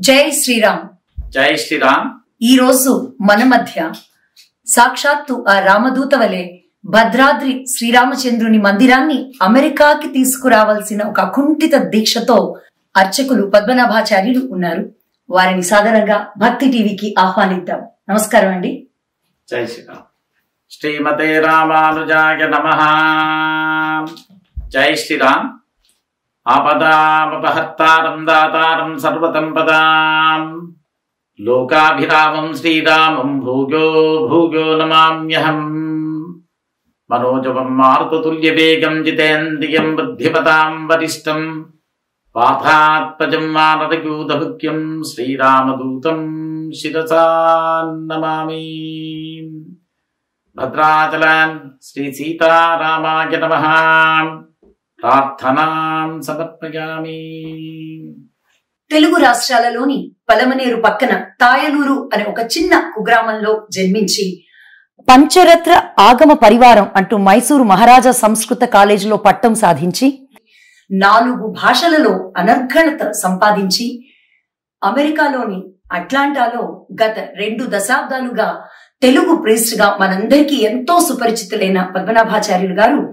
జై శ్రీరామ్. జై శ్రీరామ్. ఈ రోజు మన మధ్య సాక్షాత్తు ఆ రామదూత వలె భద్రాద్రి శ్రీరామచంద్రుని మందిరాన్ని అమెరికాకి తీసుకురావాల్సిన ఒక అకుంఠిత దీక్షతో అర్చకులు పద్మనాభాచార్యులు ఉన్నారు. వారిని సాధారణంగా భక్తి టీవీకి ఆహ్వానిద్దాం. నమస్కారం అండి. జై శ్రీరామ్. శ్రీమతే రామానుజాయ నమః. జై శ్రీరామ్. ఆపదామపహర్తారం దాతారం సర్వసంపదాం లోకాభిరామం శ్రీరామం భూయో భూయో నమామ్యహం. మనోజవం మారుతతుల్యవేగం జితేంద్రియం బుద్ధిమతాం వరిష్టం వాతాత్మజం వానరయూథముఖ్యం శ్రీరామదూతం శిరసా నమామి. భద్రాచలం శ్రీ సీతారామాయ నమః. ప్రార్థనాం సమర్పయామి. తెలుగు రాష్ట్రాలలోని పలమనేరు పక్కన తాయలూరు అనే ఒక చిన్న కుగ్రామంలో జన్మించి పంచరత్న ఆగమ పరివారం అంటూ మైసూరు మహారాజా సంస్కృత కాలేజీలో పట్టం సాధించి 4 భాషలలో అనర్గళత సంపాదించి అమెరికాలోని అట్లాంటాలో గత 2 దశాబ్దాలుగా తెలుగు ప్రీస్ట్ గా మనందరికీ ఎంతో సుపరిచితులైన పద్మనాభాచార్యులు గారు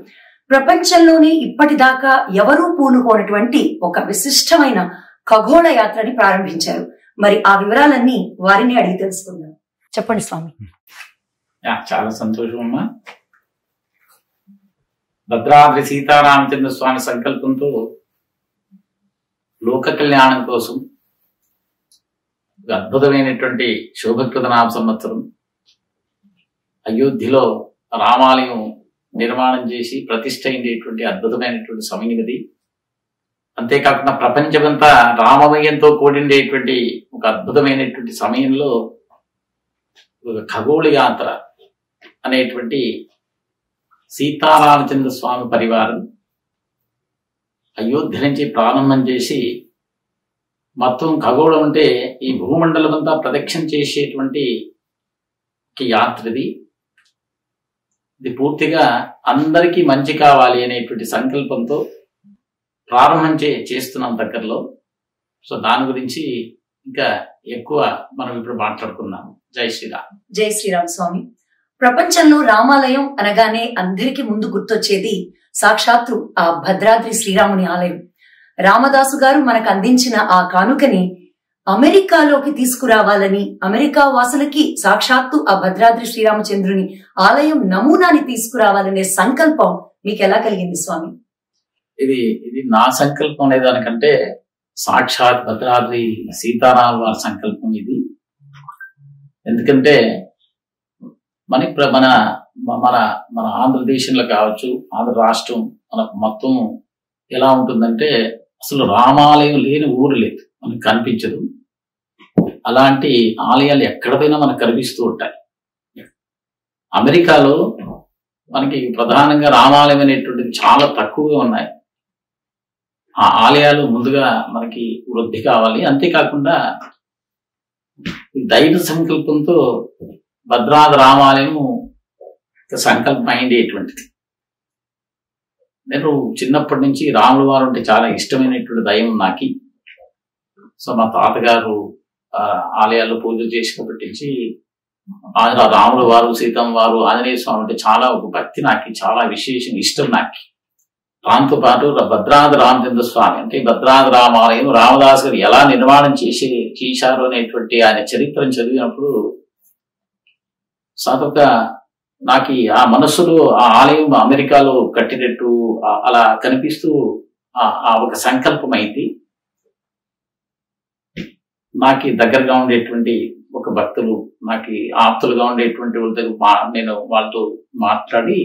ప్రపంచంలోనే ఇప్పటిదాకా ఎవరూ పూనుకోనటువంటి ఒక విశిష్టమైన ఖగోళ యాత్రని ప్రారంభించారు. మరి ఆ వివరాలన్నీ వారిని అడిగి తెలుసుకుందాం. చెప్పండి స్వామి. చాలా సంతోషం అమ్మా. భద్రాద్రి సీతారామచంద్ర స్వామి సంకల్పంతో లోక కళ్యాణం కోసం అద్భుతమైనటువంటి శోభకృత నామ సంవత్సరం అయోధ్యలో రామాలయం నిర్మాణం చేసి ప్రతిష్ఠ అయినటువంటి అద్భుతమైనటువంటి సమయం ఇది. అంతేకాకుండా ప్రపంచమంతా రామమయంతో కూడిండేటువంటి ఒక అద్భుతమైనటువంటి సమయంలో ఒక ఖగోళ యాత్ర అనేటువంటి సీతారామచంద్ర స్వామి పరివారం అయోధ్య నుంచి ప్రారంభం చేసి మొత్తం ఖగోళం అంటే ఈ భూమండలం అంతా ప్రదక్షిణ చేసేటువంటి యాత్రది. ఇది పూర్తిగా అందరికీ మంచి కావాలి అనేటువంటి సంకల్పంతో ప్రారంభం చేస్తున్నాం దగ్గరలో. సో దాని గురించి ఇంకా ఎక్కువ మనం ఇప్పుడు మాట్లాడుకుందాం. జై శ్రీరామ్. జై శ్రీరామ్ స్వామి. ప్రపంచంలో రామాలయం అనగానే అందరికీ ముందు గుర్తొచ్చేది సాక్షాత్తు ఆ భద్రాద్రి శ్రీరాముని ఆలయం. రామదాసు గారు మనకు అందించిన ఆ కానుకని అమెరికాలోకి తీసుకురావాలని, అమెరికా వాసులకి సాక్షాత్తు ఆ భద్రాద్రి శ్రీరామచంద్రుని ఆలయం నమూనాని తీసుకురావాలనే సంకల్పం మీకు ఎలా కలిగింది స్వామి? ఇది నా సంకల్పం అనేదానికంటే సాక్షాత్ భద్రాద్రి సీతారామ వారి సంకల్పం ఇది. ఎందుకంటే మన మన మన ఆంధ్రదేశంలో కావచ్చు, ఆంధ్ర రాష్ట్రం మనకు మొత్తం ఎలా ఉంటుందంటే అసలు రామాలయం లేని ఊరు లేదు, మనకు కనిపించదు. అలాంటి ఆలయాలు ఎక్కడ పోయినా మనకు కనిపిస్తూ ఉంటాయి. అమెరికాలో మనకి ప్రధానంగా రామాలయం అనేటువంటిది చాలా తక్కువగా ఉన్నాయి. ఆ ఆలయాలు ముందుగా మనకి వృద్ధి కావాలి. అంతేకాకుండా దైవ సంకల్పంతో భద్రాద్రి రామాలయం సంకల్పం అయిందేటువంటిది. నేను చిన్నప్పటి నుంచి రాముల వారు అంటే చాలా ఇష్టమైనటువంటి దైవం నాకి. సో మా తాతగారు ఆలయాల్లో పూజలు చేసినప్పటి నుంచి రాముల వారు, సీతమ్మ వారు, ఆంజనేయ స్వామి అంటే చాలా ఒక భక్తి నాకి, చాలా విశేషం ఇష్టం నాకి. దాంతో పాటు భద్రాద్రి రామచంద్ర స్వామి అంటే భద్రాద్రి రామాలయం రామదాస్ గారు ఎలా నిర్మాణం చేశారు అనేటువంటి ఆయన చరిత్రను చదివినప్పుడు సాధక నాకు ఆ మనస్సులో ఆ ఆలయం అమెరికాలో కట్టినట్టు అలా కనిపిస్తూ ఆ ఒక సంకల్పం అయింది. నాకు దగ్గరగా ఉండేటువంటి ఒక భక్తులు, నాకు ఆప్తులుగా ఉండేటువంటి వాళ్ళ దగ్గర నేను వాళ్ళతో మాట్లాడి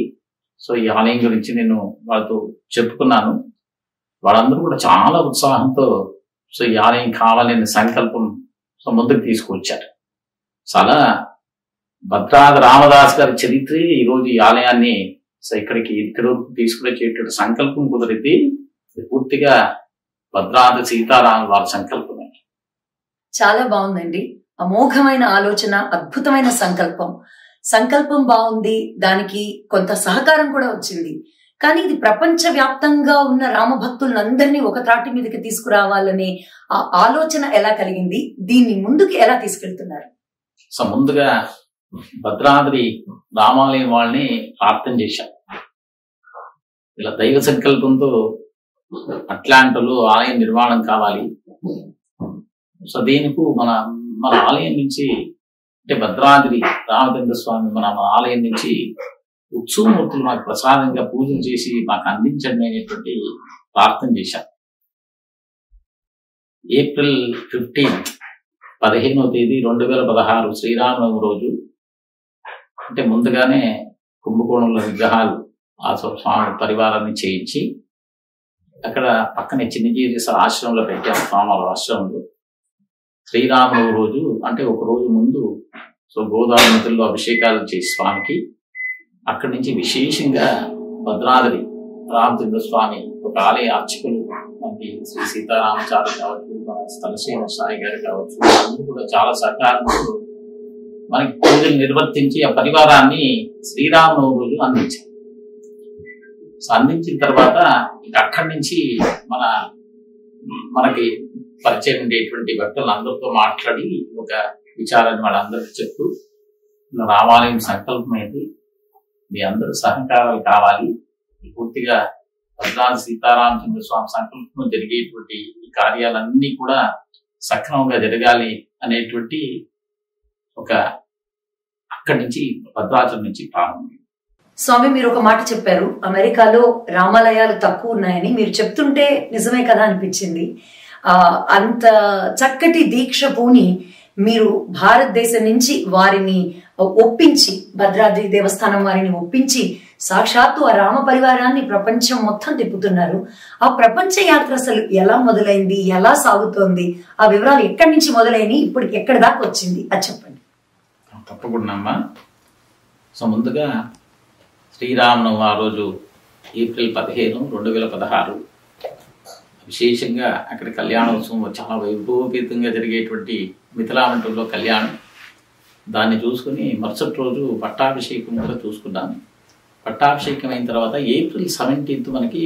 సో ఈ ఆలయం గురించి నేను వాళ్ళతో చెప్పుకున్నాను. వాళ్ళందరూ కూడా చాలా ఉత్సాహంతో సో ఈ ఆలయం కావాలనే సంకల్పం సో ముందుకు తీసుకొచ్చారు. చాలా భద్రాద్రి రామదాస్ గారి చరిత్ర ఈరోజు ఈ ఆలయాన్ని సో ఇక్కడ తీసుకువచ్చేటువంటి సంకల్పం కుదిరింది. పూర్తిగా భద్రాద్రి సీతారామ వారి సంకల్పమే. చాలా బాగుందండి. అమోఘమైన ఆలోచన, అద్భుతమైన సంకల్పం. సంకల్పం బాగుంది, దానికి కొంత సహకారం కూడా వచ్చింది. కానీ ఇది ప్రపంచ వ్యాప్తంగా ఉన్న రామభక్తులందరినీ ఒక త్రాటి మీదకి తీసుకురావాలనే ఆ ఆలోచన ఎలా కలిగింది? దీన్ని ముందుకు ఎలా తీసుకెళ్తున్నారు? సో ముందుగా భద్రాద్రి రామాలయం వాళ్ళని ప్రార్థన చేశాం. ఇలా దైవ సంకల్పంతో అట్లాంటలో ఆలయం నిర్మాణం కావాలి. సో దీనికి మన ఆలయం నుంచి, అంటే భద్రాద్రి రామచంద్ర స్వామి మన ఆలయం నుంచి ఉత్సవమూర్తులు మాకు ప్రసాదంగా పూజలు చేసి మాకు అందించండి అనేటువంటి ప్రార్థన చేశాం. ఏప్రిల్ 15వ తేదీ 2016 శ్రీరామనవమి రోజు, అంటే ముందుగానే కుంభకోణంలో విగ్రహాలు ఆ స్వామి పరివారాన్ని చేయించి అక్కడ పక్కనే చిన్నజీరి ఆశ్రమంలో పెట్టాం. స్వామి ఆశ్రమంలో శ్రీరామనవమి రోజు, అంటే ఒక రోజు ముందు సో గోదావరి నదుల్లో అభిషేకాలు చేసి స్వామికి అక్కడి నుంచి విశేషంగా భద్రాద్రి రామచంద్ర స్వామి ఒక ఆలయ అర్చకులు మనకి శ్రీ సీతారామచారి కావచ్చు, మన స్థలశ్రీన సాయి గారు కావచ్చు, అందరూ కూడా చాలా సహకారంతో మనకి పూజలు నిర్వర్తించి ఆ పరివారాన్ని శ్రీరామనవమి రోజు అందించారు. అందించిన తర్వాత ఇక అక్కడి నుంచి మనకి పరిచయం ఉండేటువంటి భక్తులు అందరితో మాట్లాడి ఒక విచారాన్ని వాళ్ళందరికీ చెప్తూ, రామాలయం సంకల్పం ఏంటి, మీ అందరూ సహకారాలు కావాలి, పూర్తిగా భద్రాద్రి సీతారామచంద్ర స్వామి సంకల్పం జరిగేటువంటి ఈ కార్యాలన్నీ కూడా సక్రమంగా జరగాలి అనేటువంటి ఒక అక్కడి నుంచి భద్రాచలం నుంచి ప్రారంభం. స్వామి, మీరు ఒక మాట చెప్పారు, అమెరికాలో రామాలయాలు తక్కువ ఉన్నాయని. మీరు చెప్తుంటే నిజమే కదా అనిపించింది. అంత చక్కటి దీక్ష పూని మీరు భారతదేశం నుంచి వారిని ఒప్పించి, భద్రాద్రి దేవస్థానం వారిని ఒప్పించి సాక్షాత్తు ఆ రామ పరివారాన్ని ప్రపంచం మొత్తం తిప్పుతున్నారు. ఆ ప్రపంచ యాత్ర అసలు ఎలా మొదలైంది, ఎలా సాగుతోంది, ఆ వివరాలు ఎక్కడి నుంచి మొదలైనవి, ఇప్పుడు ఎక్కడి దాకా వచ్చింది అది చెప్పండి. తప్పకుండా అమ్మా. సో ముందుగా శ్రీరామనవమి ఆ రోజు ఏప్రిల్ 15, 2016 విశేషంగా అక్కడ కళ్యాణోత్సవం చాలా వైభవోపేతంగా జరిగేటువంటి మిథిలామంటంలో కళ్యాణం, దాన్ని చూసుకుని మరుసటి రోజు పట్టాభిషేకం కూడా చూసుకున్నాను. పట్టాభిషేకం అయిన తర్వాత ఏప్రిల్ 17 మనకి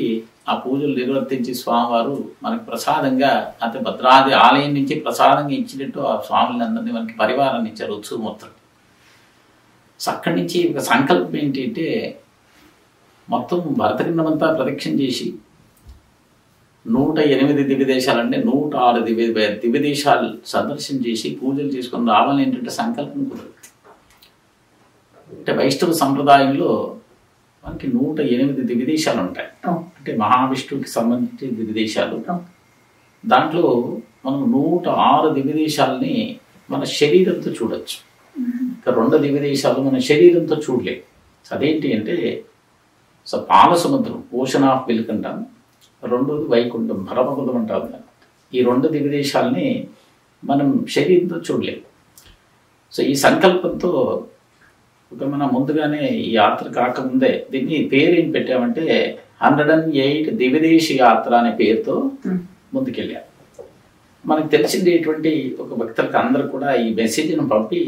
ఆ పూజలు నిర్వర్తించి స్వామివారు మనకి ప్రసాదంగా, అంటే భద్రాద్రి ఆలయం నుంచి ప్రసాదంగా ఇచ్చినట్టు ఆ స్వాములందరినీ మనకి పరివారాన్ని ఇచ్చారు ఉత్సవమూర్తులు. సో అక్కడి నుంచి ఒక సంకల్పం ఏంటంటే, మొత్తం భరతఖండమంతా ప్రదక్షిణ చేసి 108 దివ్యదేశాలు, అంటే 106 దివ్యదేశాలు సందర్శన చేసి పూజలు చేసుకుని రావాలని ఏంటంటే సంకల్పం కుదరదు. అంటే వైష్ణవ సంప్రదాయంలో మనకి 108 దివ్యదేశాలు ఉంటాయి. అంటే మహావిష్ణువుకి సంబంధించిన దివ్యదేశాలు. దాంట్లో మనం 106 దివ్యదేశాలని మన శరీరంతో చూడొచ్చు. ఇక 2 దివ్యదేశాలు మన శరీరంతో చూడలేము. అదేంటి అంటే, సో పాల సముద్రం, ఓషన్ ఆఫ్ మిల్క్ అంటాం, రెండోది వైకుంఠం, పరమపదం అంటాం. ఈ 2 దివ్యదేశాలని మనం శరీరంతో చూడలేము. సో ఈ సంకల్పంతో మనం ముందుగానే ఈ యాత్ర కాకముందే దీన్ని పేరు ఏం పెట్టామంటే 108 దివ్యదేశ యాత్ర అనే పేరుతో ముందుకెళ్ళాం. మనకు తెలిసిందేటువంటి ఒక భక్తులకు అందరూ కూడా ఈ మెసేజ్ను పంపి,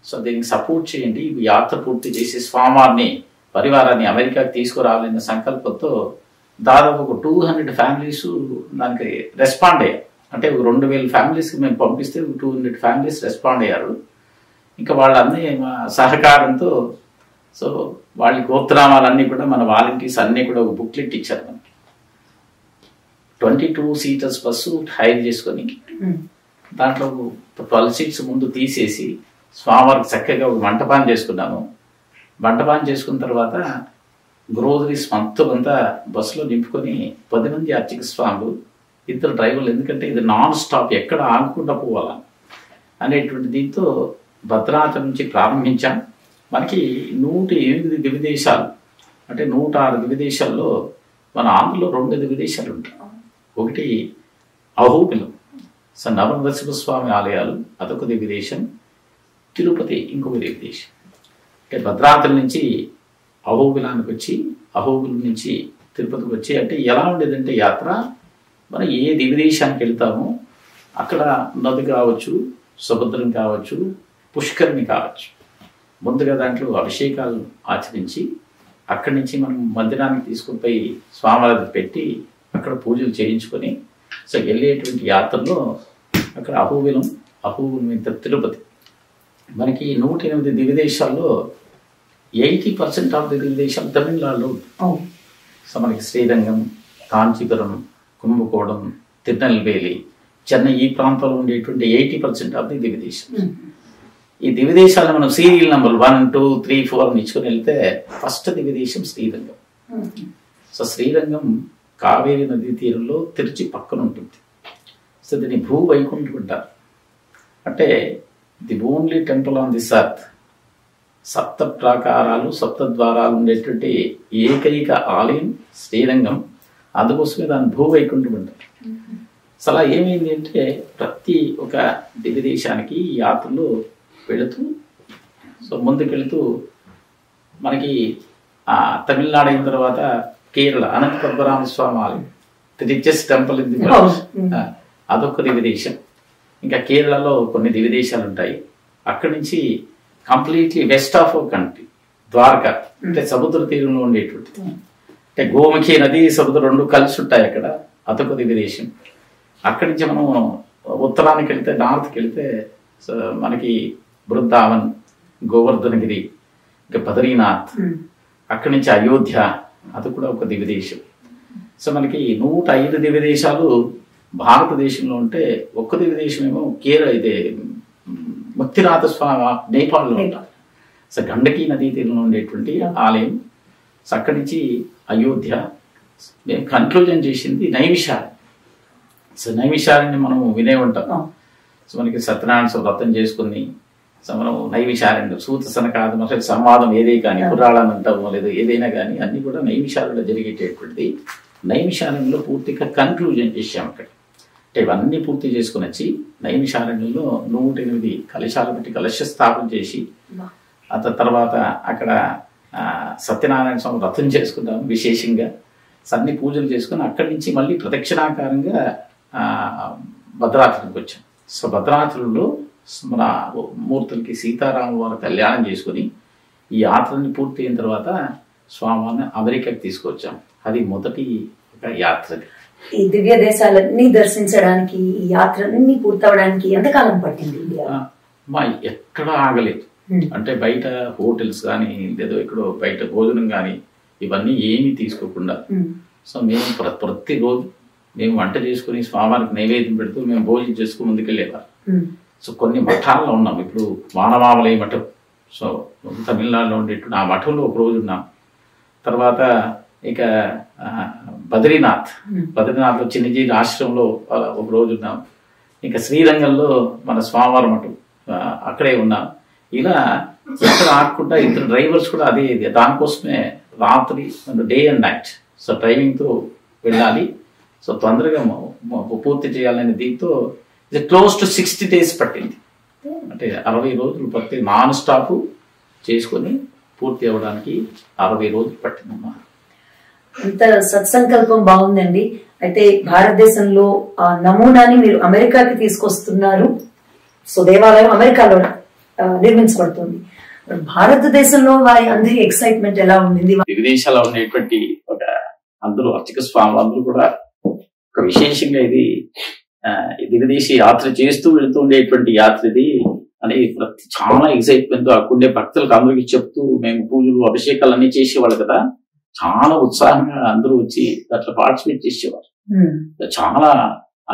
సో దీనికి సపోర్ట్ చేయండి, ఈ యాత్ర పూర్తి చేసి స్వామివారిని పరివారాన్ని అమెరికాకి తీసుకురావాలనే సంకల్పంతో దాదాపు ఒక 200 ఫ్యామిలీస్ దానికి రెస్పాండ్ అయ్యారు. అంటే 2000 ఫ్యామిలీస్కి మేము పంపిస్తే 200 ఫ్యామిలీస్ రెస్పాండ్ అయ్యారు. ఇంకా వాళ్ళన్నీ మా సహకారంతో, సో వాళ్ళ గోత్రనామాలన్నీ కూడా మన వాలంటీర్స్ అన్నీ కూడా ఒక బుక్లెట్ ఇచ్చారు మనకి. 22 సీటర్స్ బస్సు హైర్ చేసుకొని దాంట్లో 12 సీట్స్ ముందు తీసేసి స్వామివారికి చక్కగా ఒక మంటపాన్ని చేసుకున్నాను. మంటపాన్ని చేసుకున్న తర్వాత గ్రోసరీస్ మొత్తం అంతా బస్సులో నింపుకొని 10 మంది అర్చక స్వాములు, 2 డ్రైవర్లు, ఎందుకంటే ఇది నాన్ స్టాప్ ఎక్కడ ఆగకుండా పోవాలా అనేటువంటి దీంతో భద్రాచలం నుంచి ప్రారంభించాం. మనకి 108 దివ్యదేశాలు, అంటే 106 దివ్యదేశాల్లో మన ఆంధ్రలో 2 దివ్యదేశాలు ఉంటాయి. ఒకటి అహోబిలం, సో నవనరసింహస్వామి ఆలయాలు, అదొక దివ్యదేశం. తిరుపతి ఇంకొక దివ్యదేశం. అంటే భద్రాచలం నుంచి అహోబిలానికి వచ్చి, అహోబిలం నుంచి తిరుపతికి వచ్చి, అంటే ఎలా ఉండేదంటే యాత్ర, మనం ఏ దివ్యదేశానికి వెళ్తామో అక్కడ నది కావచ్చు, సముద్రం కావచ్చు, పుష్కరిణి కావచ్చు, ముందుగా దాంట్లో అభిషేకాలు ఆచరించి అక్కడి నుంచి మనం మందిరానికి తీసుకుని పోయి స్వామివారికి పెట్టి అక్కడ పూజలు చేయించుకొని సో వెళ్ళేటువంటి యాత్రలో అక్కడ అహోబిలం మీద తిరుపతి మనకి 108 దివ్యదేశాల్లో 80% ఆఫ్ ది దివ్యదేశాలు తమిళనాడులో. సో మనకి శ్రీరంగం, కాంచీపురం, కుంభకోణం, తిరునెల్వేలి, చెన్నై ఈ ప్రాంతంలో ఉండేటువంటి 80% ఆఫ్ ది దివ్యదేశం. ఈ దివ్యదేశాలను మనం సీరియల్ నెంబర్ 1, 2, 3, 4 ఇచ్చుకొని వెళ్తే ఫస్ట్ దివ్యదేశం శ్రీరంగం. సో శ్రీరంగం కావేరీ నదీ తీరంలో తిరుచి పక్కన ఉంటుంది. సో దీన్ని భూవైకుంఠం అంటారు. అంటే the only temple on this earth, సప్త ప్రాకారాలు 7 ద్వారాలు ఉండేటువంటి ఏకైక ఆలయం శ్రీరంగం. అందుకోసమే దాన్ని భూవైకుంఠం అంటారు. సో అలా ఏమైంది అంటే ప్రతి ఒక దివ్యదేశానికి ఈ యాత్రలో వెళుతూ సో ముందుకెళుతూ మనకి తమిళనాడు అయిన తర్వాత కేరళ అనంత పద్మనాభ స్వామి ఆలయం, the richest temple in the world, అదొక దివ్యదేశం. ఇంకా కేరళలో కొన్ని దివ్యదేశాలు ఉంటాయి. అక్కడి నుంచి completely west of country Dwarka, అంటే సముద్ర తీరంలో ఉండేటువంటిది. అంటే గోముఖి నది సముద్రం 2 కలిసి ఉంటాయి అక్కడ, అదొక దివ్యదేశం. అక్కడి నుంచి మనం ఉత్తరానికి వెళితే, నార్త్కి వెళితే మనకి బృందావన్, గోవర్ధనగిరి, ఇంకా బద్రీనాథ్, అక్కడి నుంచి అయోధ్య, అది కూడా ఒక దివ్యదేశం. సో మనకి 105 దివ్యదేశాలు భారతదేశంలో ఉంటే ఒక్క దివ్యదేశం ఏమో కేరళ, ఇదే ముక్తినాథ స్వామి నేపాల్లో ఉంటారు. సో గండకీ నదీ తీరంలో ఉండేటువంటి ఆలయం. సో అక్కడి నుంచి అయోధ్య. మేము కన్క్లూజన్ చేసింది నైమిషారణ్యం. సో నైమిషారణ్యం మనం వినే ఉంటాం. సో మనకి సత్యనారాయణ వ్రతం చేసుకుని సో మనం నైమిషారణ్యం, సూత సనకాది అసలు సంవాదం ఏదే కానీ, పురాణాన్ని అంటామో లేదు ఏదైనా కానీ అన్ని కూడా నైమిషారణ్యంలో జరిగేటటువంటిది. నైమిషారణ్యంలో పూర్తిగా కన్క్లూజన్ చేసాం అక్కడ. అంటే ఇవన్నీ పూర్తి చేసుకుని వచ్చి నైమిషారణ్యంలో 108 కలశాలు పెట్టి కలశ స్థాపన చేసి ఆ తర్వాత అక్కడ సత్యనారాయణ స్వామి వ్రతం చేసుకున్నాం విశేషంగా. అన్ని పూజలు చేసుకుని అక్కడి నుంచి మళ్ళీ ప్రదక్షిణాకారంగా భద్రాచలంకి వచ్చాం. సో భద్రాచలంలో మన మూర్తులకి సీతారాముల వారి కళ్యాణం చేసుకుని ఈ యాత్రని పూర్తి అయిన తర్వాత స్వామిని అమెరికాకి తీసుకొచ్చాం. అది మొదటి ఒక యాత్ర. ఈ దివ్య దేశాలన్నీ దర్శించడానికి, ఈ యాత్రలన్నీ పూర్తవడానికి ఎంతకాలం పట్టింది? మా ఎక్కడ ఆగలేదు. అంటే బయట హోటల్స్ కానీ లేదో ఎక్కడో బయట భోజనం కానీ ఇవన్నీ ఏమీ తీసుకోకుండా సో మేము ప్రతిరోజు మేము వంట చేసుకుని స్వామివారికి నైవేద్యం పెడుతూ మేము భోజనం చేసుకుని ముందుకెళ్ళేవారు. సో కొన్ని మఠాల్లో ఉన్నాం. ఇప్పుడు వానమామలై మఠం, సో తమిళనాడులో ఉండేటువంటి ఆ మఠంలో ఒక రోజు ఉన్నాం. తర్వాత ఇక బద్రీనాథ్లో చిన్నజీవి ఆశ్రమంలో ఒక రోజు ఉన్నాం. ఇంకా శ్రీరంగంలో మన స్వామివారి మఠం అక్కడే ఉన్నాం. ఇలా ఎక్కడ ఆడకుండా 2 డ్రైవర్స్ కూడా అదే దానికోసమే రాత్రి డే అండ్ నైట్ సో డ్రైవింగ్తో వెళ్ళాలి. సో తొందరగా పూర్తి చేయాలనే దీంతో ఇది క్లోజ్ టు 60 days పట్టింది. అంటే 60 రోజులు పట్టి నాన్ స్టాప్ చేసుకొని పూర్తి అవ్వడానికి 60 రోజులు పట్టిందమ్మా. అంత సత్సంకల్పం బాగుందండి. అయితే భారతదేశంలో ఆ నమూనాని మీరు అమెరికాకి తీసుకొస్తున్నారు. సో దేవాలయం అమెరికాలో నిర్మించబడుతుంది. భారతదేశంలో వారి అందరి ఎక్సైట్మెంట్ ఎలా ఉండింది? విదేశాల్లో ఉండేటువంటి ఒక అందరూ అర్చక స్వాములు అందరూ కూడా ఒక విశేషంగా ఇది దిగదేశీ యాత్ర చేస్తూ వెళుతూ ఉండేటువంటి యాత్ర ఇది అని చాలా ఎక్సైట్మెంట్ అక్కడే భక్తులకు అందరికి చెప్తూ మేము పూజలు అభిషేకాలు అన్ని చేసేవాళ్ళు కదా. చాలా ఉత్సాహంగా అందరూ వచ్చి అట్లా పార్టిసిపేట్ చేసేవారు. చాలా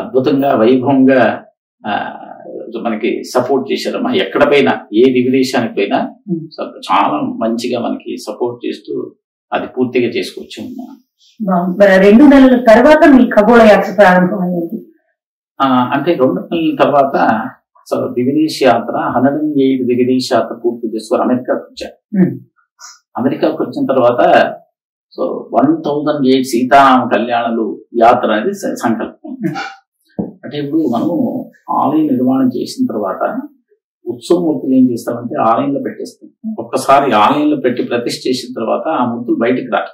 అద్భుతంగా వైభవంగా మనకి సపోర్ట్ చేశారమ్మా. ఎక్కడ పోయినా ఏ విదేశానికి పోయినా చాలా మంచిగా మనకి సపోర్ట్ చేస్తూ అది పూర్తిగా చేసుకోవచ్చు. మరి 2 నెలల తర్వాత మీ ఖగోళ యాత్ర ప్రారంభమైంది. అంటే 2 నెలల తర్వాత దివిదేశ యాత్ర 108 దివిదేశ యాత్ర పూర్తి చేసుకుని అమెరికాకు వచ్చారు. అమెరికాకు వచ్చిన తర్వాత 1008 సీతారామ కళ్యాణాలు యాత్ర అనేది సంకల్పం. అంటే ఇప్పుడు మనము ఆలయం నిర్మాణం చేసిన తర్వాత ఉత్సవమూర్తులు ఏం చేస్తామంటే ఆలయంలో పెట్టేస్తాం. ఒక్కసారి ఆలయంలో పెట్టి ప్రతిష్ఠ చేసిన తర్వాత ఆ మూర్తులు బయటకు రాదు.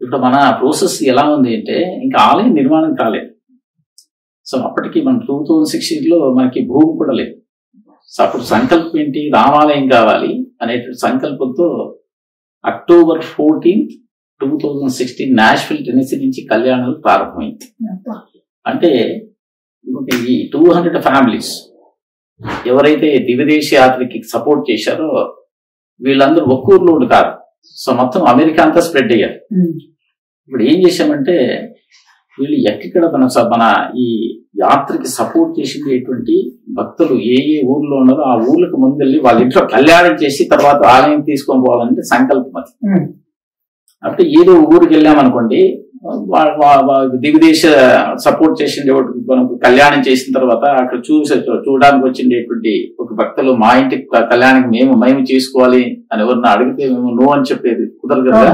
ఇప్పుడు మన ప్రాసెస్ ఎలా ఉంది అంటే ఇంకా ఆలయం నిర్మాణం కాలేదు. సో అప్పటికి మన 2016లో మనకి భూమి కూడా లేదు. సో అప్పుడు సంకల్పం ఏంటి, రామాలయం కావాలి అనేటువంటి సంకల్పంతో అక్టోబర్ 14, 2016 నాష్విల్ టెన్నెసీ నుంచి కళ్యాణాలు ప్రారంభమైంది. అంటే ఈ 200 ఫ్యామిలీస్ ఎవరైతే దివిదేశీ యాత్రకి సపోర్ట్ చేశారో వీళ్ళందరూ ఒక్క ఊర్లో కాదు, సో మొత్తం అమెరికా అంతా స్ప్రెడ్ అయ్యారు. ఇప్పుడు ఏం చేశామంటే వీళ్ళు ఎక్కడ మన ఈ యాత్రకి సపోర్ట్ చేసేటువంటి భక్తులు ఏ ఊర్లో ఉన్నారో ఆ ఊర్లకు ముందెళ్ళి వాళ్ళ ఇంట్లో కళ్యాణం చేసి తర్వాత ఆలయం తీసుకొని పోవాలంటే సంకల్పం అది. అంటే ఏదో ఊరికి వెళ్ళామనుకోండి, దిగుదేశ సపోర్ట్ చేసిండే మనకు కళ్యాణం చేసిన తర్వాత అక్కడ చూడడానికి వచ్చిండేటువంటి ఒక భక్తులు మా ఇంటికి కళ్యాణం మేము చేసుకోవాలి అని ఎవరన్నా అడిగితే మేము నో అని చెప్పేది కుదరదు కదా.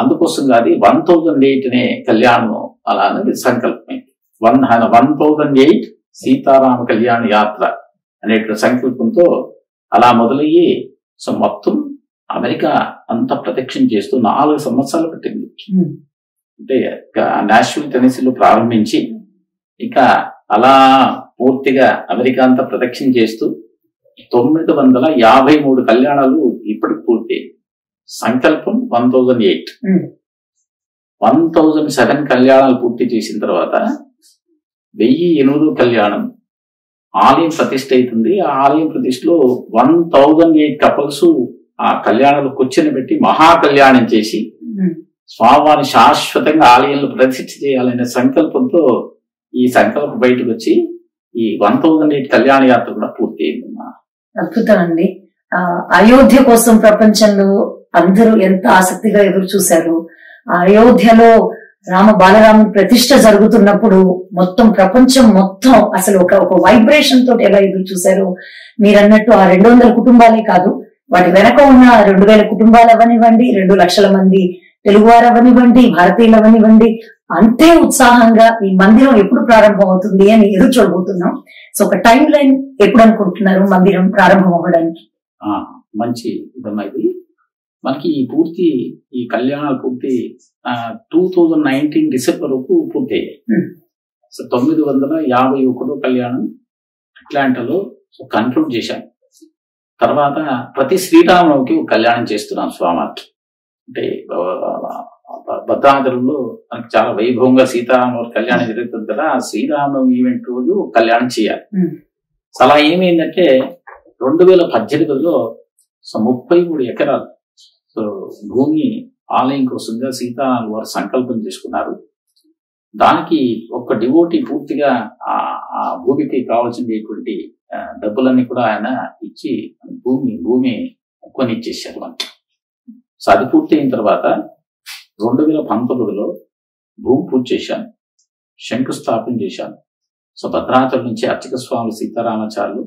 అందుకోసం కాదు 1008 అనే కళ్యాణం అలా అనేది సంకల్పమైంది. 1008 సీతారామ కళ్యాణ యాత్ర అనేటువంటి సంకల్పంతో అలా మొదలయ్యి సో మొత్తం అమెరికా అంతా ప్రదక్షిణ చేస్తూ 4 సంవత్సరాలు పట్టింది. అంటే నాష్విల్ టెన్నెసీలో ప్రారంభించి ఇక అలా పూర్తిగా అమెరికా అంతా ప్రదక్షిణ చేస్తూ 953 కళ్యాణాలు ఇప్పటికి పూర్తి. సంకల్పం 1008. 1007 కళ్యాణాలు పూర్తి చేసిన తర్వాత 1008 కళ్యాణం ఆలయం ప్రతిష్ఠ అవుతుంది. ఆ ఆలయం ప్రతిష్టలో 1008 కపుల్స్ ఆ కళ్యాణాలు కూర్చొని పెట్టి మహా కళ్యాణం చేసి స్వామివారిని శాశ్వతంగా ఆలయంలో ప్రతిష్ఠ చేయాలనే సంకల్పంతో ఈ సంకల్పం బయటకు వచ్చి ఈ 1008 కళ్యాణ యాత్ర కూడా పూర్తి అయిందమ్మా. అద్భుతం అండి. అయోధ్య కోసం ప్రపంచంలో అందరూ ఎంత ఆసక్తిగా ఎదురు చూశారు. అయోధ్యలో బాలరాముని ప్రతిష్ఠ జరుగుతున్నప్పుడు మొత్తం ప్రపంచం మొత్తం అసలు ఒక వైబ్రేషన్ తోటి ఎలా ఎదురు చూశారు. మీరన్నట్టు ఆ 200 కుటుంబాలే కాదు, వాటి వెనక ఉన్న 2000 కుటుంబాలు అవనివ్వండి, 2 లక్షల మంది తెలుగువారు అవనివ్వండి, భారతీయులు అవనివ్వండి, అంతే ఉత్సాహంగా ఈ మందిరం ఎప్పుడు ప్రారంభం అవుతుంది అని ఎదురు చూడబోతున్నాం. సో ఒక టైం లైన్ ఎప్పుడు అనుకుంటున్నారు మందిరం ప్రారంభం అవ్వడానికి? మంచి ఇది మనకి ఈ కళ్యాణాలు పూర్తి 2019 డిసెంబర్ వరకు పూర్తి అయ్యాయి. సో 951 కళ్యాణం అట్లాంటాలో కన్క్లూడ్ చేశాం. తర్వాత ప్రతి శ్రీరామనవమికి కళ్యాణం చేస్తున్నాం స్వామివారికి. అంటే భద్రాచలంలో మనకి చాలా వైభవంగా సీతారామనవమి కళ్యాణం జరుగుతుంది కదా, ఆ శ్రీరామనవమి ఈవెంట్ రోజు కళ్యాణం చేయాలి. అలా ఏమైందంటే 2018లో 33 ఎకరాలు భూమి ఆలయం కోసంగా సీతారాముల వారు సంకల్పం చేసుకున్నారు. దానికి ఒక డివోటీ పూర్తిగా ఆ భూమికి కావాల్సినటువంటి డబ్బులన్నీ కూడా ఆయన ఇచ్చి భూమి కొనిచ్చేసారు మనకి. సో అది పూర్తి అయిన తర్వాత 2019లో భూమి పూజ చేశాను, శంకుస్థాపన చేశాను. సో భద్రాచలం నుంచి అర్చక స్వామి సీతారామాచార్యులు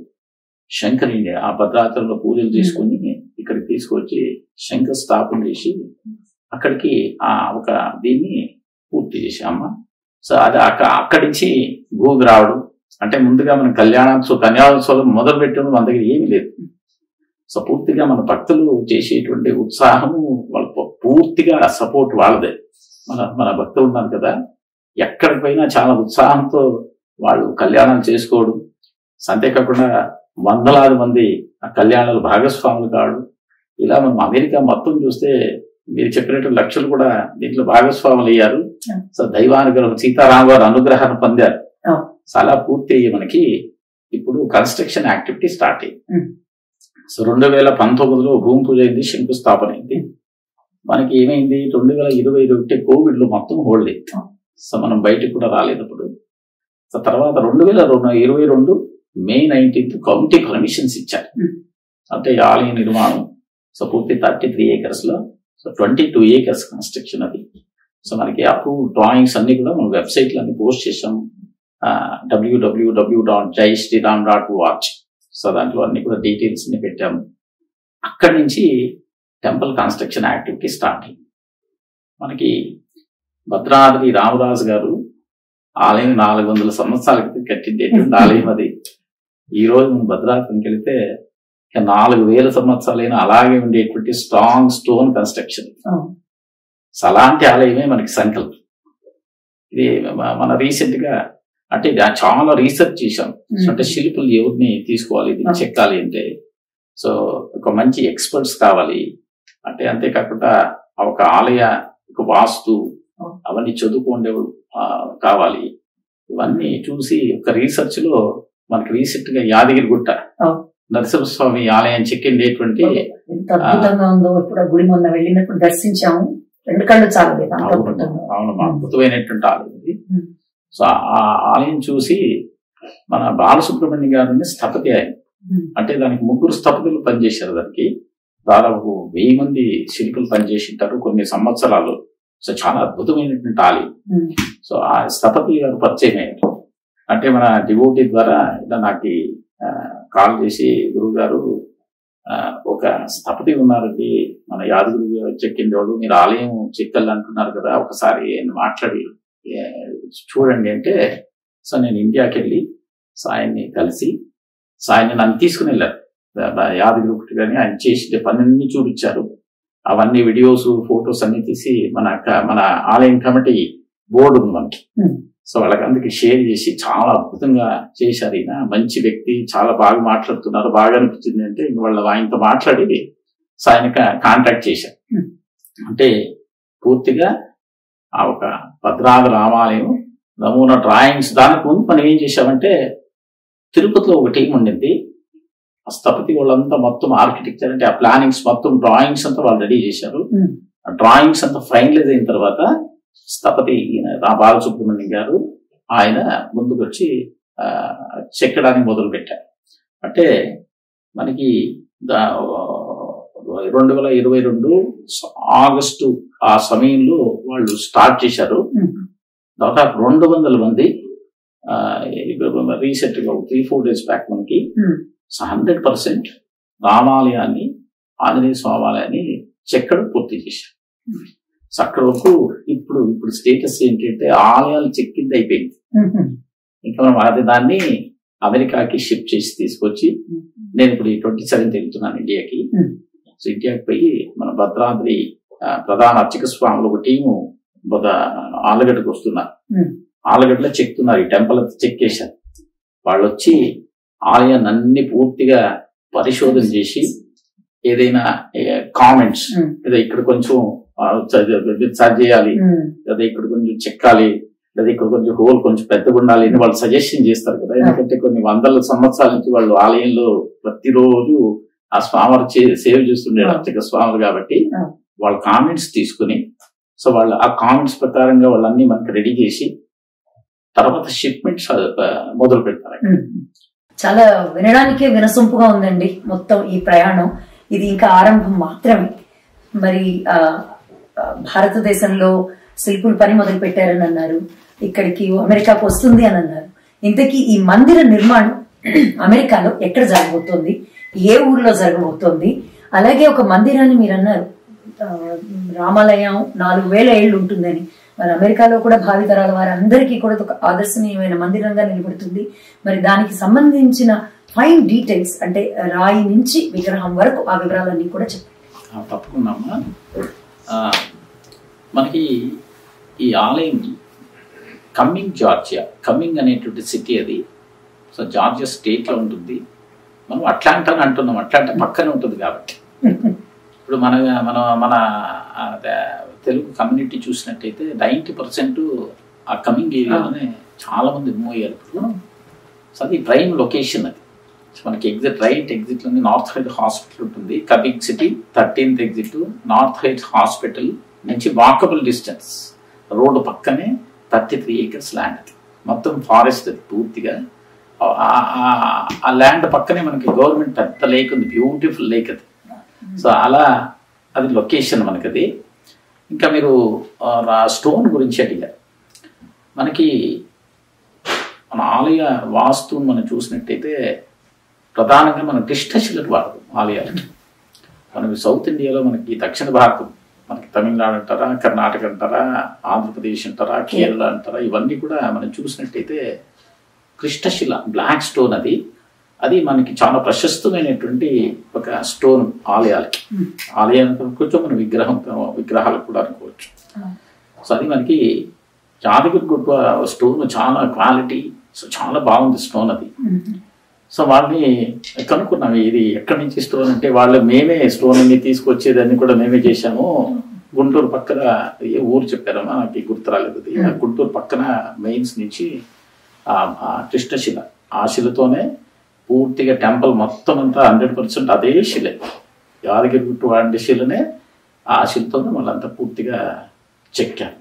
శంకరుని ఆ భద్రాచలంలో పూజలు చేసుకుని ఇక్కడికి తీసుకొచ్చి శంకుస్థాపన చేసి అక్కడికి ఒక దీన్ని పూర్తి చేశామా. సో అది అక్కడి నుంచి భూమి రావడం అంటే ముందుగా మనం కన్యాోత్సవం మొదలు పెట్టడం మన దగ్గర ఏమీ లేదు. సో పూర్తిగా మన భక్తులు చేసేటువంటి ఉత్సాహము వాళ్ళ పూర్తిగా సపోర్ట్ వాళ్ళదే. మన భక్తులు ఉన్నారు కదా, ఎక్కడికి పోయినా చాలా ఉత్సాహంతో వాళ్ళు కళ్యాణం చేసుకోవడం, అంతేకాకుండా వందలాది మంది ఆ కళ్యాణాలు భాగస్వాములు కావడం. ఇలా మనం అమెరికా మొత్తం చూస్తే మీరు చెప్పినట్టు లక్షలు కూడా దీంట్లో భాగస్వాములు అయ్యారు. సో దైవానుగ్రహం సీతారామ వారి అనుగ్రహాన్ని పొందారు. చాలా పూర్తి అయ్యి మనకి ఇప్పుడు కన్స్ట్రక్షన్ యాక్టివిటీ స్టార్ట్ అయ్యింది. సో 2019లో భూమి పూజ అయింది, శంకుస్థాపన అయింది. మనకి ఏమైంది 2021 కోవిడ్ లో మొత్తం హోల్డ్ అయింది. సో మనం బయటకు కూడా రాలేదప్పుడు. సో తర్వాత 2022 May 19th కౌంటీ పర్మిషన్స్ ఇచ్చారు. అంటే ఆలయ నిర్మాణం సో పూర్తి 33 acres లో 22 acres కన్స్ట్రక్షన్ అది. సో మనకి అప్రూవ్ డ్రాయింగ్స్ అన్ని కూడా మనం వెబ్సైట్ లో అన్ని పోస్ట్ చేసాం, www.jaisriram.org. సో దాంట్లో అన్ని కూడా డీటెయిల్స్ ని పెట్టాము. అక్కడి నుంచి టెంపుల్ కన్స్ట్రక్షన్ యాక్టివిటీ స్టార్ట్ అయింది. మనకి భద్రాద్రి రామదాస్ గారు ఆలయం 400 సంవత్సరాల క్రితం కట్టిండేటువంటి ఆలయం అది. ఈ రోజు మనం భద్రాద్రికి వెళితే 4000 సంవత్సరాలైన అలాగే ఉండేటువంటి స్ట్రాంగ్ స్టోన్ కన్స్ట్రక్షన్. అలాంటి ఆలయమే మనకి సంకల్పం. ఇది మన రీసెంట్ గా అంటే చాలా రీసెర్చ్ చేశాం. అంటే శిల్పులు ఎవరిని తీసుకోవాలి, ఇది చెక్కాలి అంటే సో ఒక మంచి ఎక్స్పర్ట్స్ కావాలి. అంటే అంతేకాకుండా ఒక ఆలయ ఒక వాస్తు అవన్నీ చదువుకుండేవాళ్ళు కావాలి. ఇవన్నీ చూసి ఒక రీసెర్చ్ లో మనకి రీసెంట్ గా యాదగిరిగుట్ట నరసింహస్వామి ఆలయం చెక్కిండేటువంటి ఎంత అద్భుతంగా ఉందో. ఇప్పుడు గుడి మొన్న వెళ్ళినప్పుడు దర్శించాము, రెండు కళ్ళు చాలలేదు. అవును, అద్భుతమైనటువంటి ఆలయం ఇది. సో ఆ ఆలయం చూసి మన బాలసుబ్రహ్మణ్యం గారిని స్థపతి ఆయన, అంటే దానికి 3 స్థపతులు పనిచేశారు. దానికి దాదాపు 1000 మంది శిల్పులు పనిచేసింటారు కొన్ని సంవత్సరాలు. సో చాలా అద్భుతమైనటువంటి ఆలయం. సో ఆ స్థపతి గారు పరిచయం అయ్యారు. అంటే మన డివోటీ ద్వారా ఇలా నాకు కాల్ చేసి, గురువు గారు ఒక స్థపతి ఉన్నారండి మన యాదగిరి చెక్కింది వాళ్ళు, మీరు ఆలయం చెక్కలు అంటున్నారు కదా, ఒకసారి మాట్లాడి చూడండి అంటే, సో నేను ఇండియాకి వెళ్ళి సాయన్ని కలిసి సాయన్ని నన్ను తీసుకుని వెళ్ళారు యాదగిరి ఒకటి. కానీ ఆయన చేసిన పనులన్నీ చూపించారు. అవన్నీ వీడియోస్ ఫొటోస్ అన్ని తీసి మన ఆలయం కమిటీ బోర్డు ఉంది మనకి, సో వాళ్ళకి అందుకే షేర్ చేసి చాలా అద్భుతంగా చేశారు. ఈయన మంచి వ్యక్తి, చాలా బాగా మాట్లాడుతున్నారు, బాగా అనిపించింది అంటే వాళ్ళ ఆయనతో మాట్లాడి ఆయన కాంటాక్ట్ చేశారు. అంటే పూర్తిగా ఆ ఒక భద్రాద్రి రామాలయం నమూనా డ్రాయింగ్స్, దానికి ముందు మనం ఏం చేశామంటే తిరుపతిలో ఒక టీం ఉండింది. ఆ స్థపతి వాళ్ళంతా మొత్తం ఆర్కిటెక్చర్ అంటే ఆ ప్లానింగ్స్ మొత్తం డ్రాయింగ్స్ అంతా వాళ్ళు రెడీ చేశారు. ఆ డ్రాయింగ్స్ అంతా ఫైనలైజ్ అయిన తర్వాత స్థపతి బాలసుబ్రహ్మణ్యం గారు ఆయన ముందుకు వచ్చి చెక్కడానికి మొదలు పెట్టారు. అంటే మనకి 2022 ఆగస్టు ఆ సమయంలో వాళ్ళు స్టార్ట్ చేశారు. దాదాపు 200 మంది రీసెంట్ గా 3-4 days బ్యాక్ మనకి 100% రామాలయాన్ని, ఆంజనేయ స్వామి ఆలయాన్ని చెక్కడం పూర్తి చేశారు. సో అక్కడ వరకు ఇప్పుడు స్టేటస్ ఏంటంటే ఆలయాలు చెక్కింది అయిపోయింది. ఇంకా మనం అది దాన్ని అమెరికాకి షిఫ్ట్ చేసి తీసుకొచ్చి, నేను ఇప్పుడు 27 వెళ్తున్నాను ఇండియాకి. సో ఇండియాకి పోయి మన భద్రాద్రి ప్రధాన అర్చక స్వాములు ఒక టీము ఆలగడ్డకు వస్తున్నారు. ఆలగడ్డలో చెక్తున్నారు, ఈ టెంపుల్ అంతా చెక్కేశారు. వాళ్ళు వచ్చి ఆలయాన్ని అన్ని పూర్తిగా పరిశోధన చేసి ఏదైనా కామెంట్స్, లేదా ఇక్కడ కొంచెం సరి చేయాలి, లేదా ఇక్కడ కొంచెం చెక్కాలి, లేదా ఇక్కడ కొంచెం హోల్ కొంచెం పెద్దగా ఉండాలి అని వాళ్ళు సజెషన్ చేస్తారు కదా. ఎందుకంటే కొన్ని 100 సంవత్సరాల నుంచి వాళ్ళు ఆలయంలో ప్రతిరోజు ఆ స్వామి సేవ చేస్తుండే అర్చక స్వాములు కాబట్టి వాళ్ళ కామెంట్స్ తీసుకుని, సో వాళ్ళు ఆ కామెంట్స్ ప్రకారంగా వాళ్ళన్ని మనకి రెడీ చేసి తర్వాత షిప్మెంట్స్ మొదలు పెడతారు. చాలా వినడానికే వినసొంపుగా ఉందండి మొత్తం ఈ ప్రయాణం. ఇది ఇంకా ఆరంభం మాత్రమే. మరి భారతదేశంలో శిల్పులు పని మొదలు పెట్టారని అన్నారు, ఇక్కడికి అమెరికాకు వస్తుంది అని అన్నారు. ఇంతకీ ఈ మందిర నిర్మాణం అమెరికాలో ఎక్కడ జరగబోతోంది, ఏ ఊర్లో జరగబోతోంది? అలాగే ఒక మందిరాన్ని మీరు అన్నారు రామాలయం 4000 ఏళ్ళు ఉంటుందని, మరి అమెరికాలో కూడా భావితరాల వారందరికీ కూడా ఒక ఆదర్శనీయమైన మందిరంగా నిలబడుతుంది. మరి దానికి సంబంధించిన ఫైన్ డీటెయిల్స్, అంటే రాయి నుంచి విగ్రహం వరకు ఆ వివరాలన్నీ కూడా చెప్పండి. తప్పకుండా. మనకి ఈ ఆలయం కమ్మింగ్ అనేటువంటి సిటీ అది. సో జార్జియా స్టేట్ లో ఉంటుంది. మనం అట్లాంటా అని అంటున్నాం, అట్లాంటా పక్కనే ఉంటుంది కాబట్టి. ఇప్పుడు మన తెలుగు కమ్యూనిటీ చూసినట్టయితే 90% ఆ కమింగ్ ఏరియాలోనే చాలా మంది మూవ్ అయ్యారు ఇప్పుడు. సో అది ప్రైమ్ లొకేషన్. అది మనకి రైట్ ఎగ్జిట్ లోని నార్త్ హైట్ హాస్పిటల్ ఉంటుంది. Coming city 13th exit north height hospital నుంచి వాకబుల్ డిస్టెన్స్, రోడ్డు పక్కనే 33 acres ల్యాండ్. అది మొత్తం ఫారెస్ట్, అది పూర్తిగా. ఆ ల్యాండ్ పక్కనే మనకి గవర్నమెంట్ పెద్ద లేక్ ఉంది, బ్యూటిఫుల్ లేక్ అది. సో అలా అది లొకేషన్ మనకి అది. ఇంకా మీరు స్టోన్ గురించి అడిగారు. మనకి మన ఆలయ వాస్తువుని మనం చూసినట్టయితే ప్రధానంగా మనం కృష్ణశిలలు వాడతాం ఆలయాలకి. మనకి సౌత్ ఇండియాలో మనకి దక్షిణ భారతం, మనకి తమిళనాడు అంటారా, కర్ణాటక అంటారా, ఆంధ్రప్రదేశ్ అంటారా, కేరళ అంటారా, ఇవన్నీ కూడా మనం చూసినట్టయితే కృష్ణశిల బ్లాక్ స్టోన్ అది మనకి చాలా ప్రశస్తమైనటువంటి ఒక స్టోన్ ఆలయాలకి. ఆలయానికి అనుకోవచ్చు, మన విగ్రహాలకు కూడా అనుకోవచ్చు. సో అది మనకి యాదగిరిగుట్ట స్టోన్ చాలా క్వాలిటీ, సో చాలా బాగుంది స్టోన్ అది. సో వాళ్ళని కనుక్కున్నాం, ఇది ఎక్కడి నుంచి స్టోన్ అంటే, వాళ్ళు మేమే స్టోన్ అన్ని తీసుకొచ్చేదాన్ని కూడా మేమే చేశాము. గుంటూరు పక్కన ఏ ఊరు చెప్పారమ్మా, నాకు గుర్తు రాలేదు. గుంటూరు పక్కన మెయిన్స్ నుంచి కృష్ణశిల, ఆ శిలతోనే పూర్తిగా టెంపుల్ మొత్తం అంతా 100% అదే శిలే, యాదగిరి గుట్టు వాడి శిలనే, ఆ శిలతోనే వాళ్ళంతా పూర్తిగా చెక్కారు.